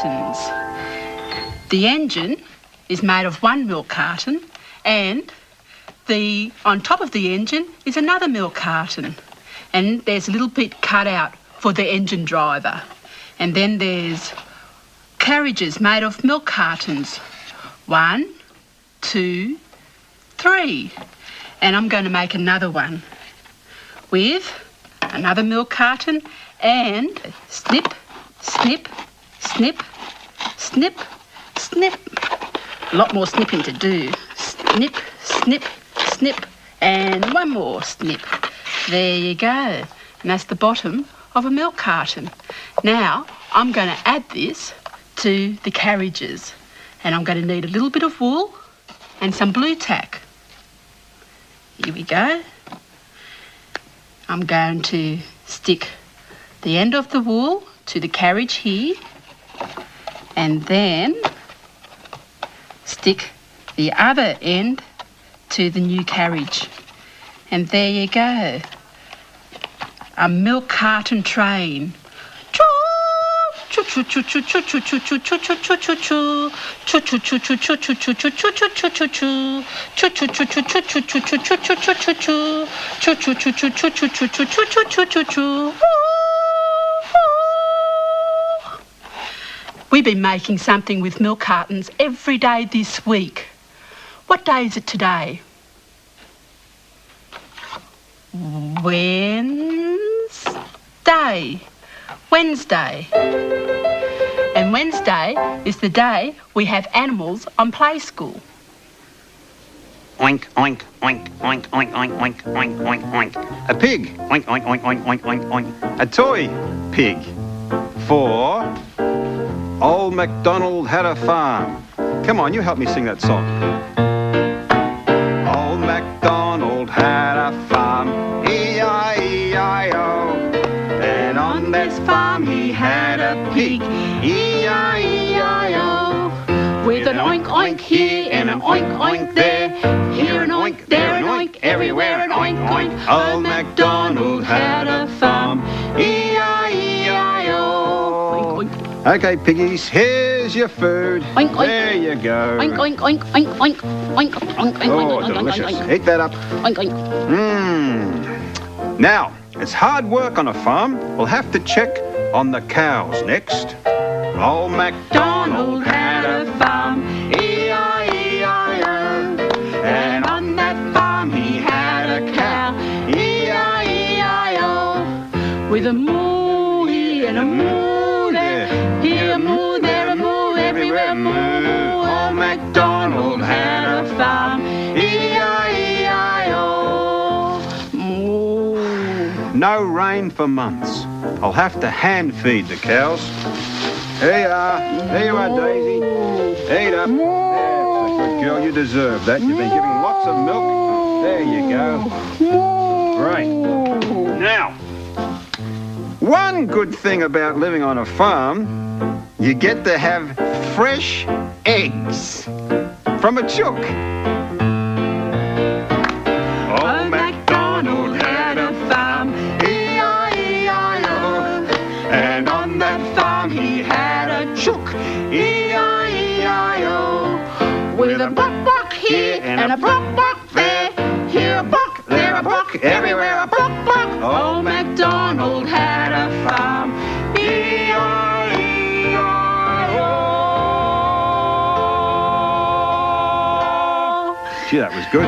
cartons. The engine is made of one milk carton, and on top of the engine is another milk carton. And there's a little bit cut out for the engine driver. And then there's carriages made of milk cartons. 1, 2, 3. And I'm going to make another one with another milk carton and snip, snip, snip, snip, snip. A lot more snipping to do. Snip, snip, snip, and one more snip. There you go. And that's the bottom of a milk carton. Now, I'm going to add this to the carriages. And I'm going to need a little bit of wool and some blue tack. Here we go. I'm going to stick the end of the wool to the carriage here, and then stick the other end to the new carriage. And there you go. A milk carton train. We've been making something with milk cartons every day this week. What day is it today? Wednesday. And Wednesday is the day we have animals on play school. Oink, oink, oink, oink, oink, oink, oink, oink, oink, oink. A pig. Oink, oink, oink, oink, oink, oink, oink. A toy pig. 4. Old MacDonald had a farm. Come on, you help me sing that song. Old MacDonald had a farm, E-I-E-I-O. And on this farm he had a pig, E-I-E-I-O. With an oink oink here and an oink oink there, here an oink, there an oink, everywhere an oink oink. Old MacDonald had a farm, E-I-E-I-O. Oink oink. Okay, piggies, here's your food. Oink, oink. There you go. Oink oink oink oink oink oink oink oink Oh, oink delicious. oink oink Eat that up. oink oink. Now, it's hard work on a farm. We'll have to check on the cows next. Old MacDonald had a farm, E-I-E-I-O. And on that farm he had a cow, E-I-E-I-O. With a moo here and a moo there, here a moo, there a moo, everywhere a moo. Old MacDonald had a farm, E-I-E-I-O. Moo. No rain for months. I'll have to hand feed the cows. Here you are. There you are, Daisy. Eat up. That's a good girl. You deserve that. You've been giving lots of milk. There you go. Right. Now, one good thing about living on a farm, you get to have fresh eggs from a chook. Old MacDonald had a farm, E-I-E-I-O. And on that farm he had a chook, E-I-E-I-O. With a buck buck here and a buck buck there, here a buck, there a buck, everywhere a buck buck. Old MacDonald had a farm, E-I-E-I-O. Gee, that was good.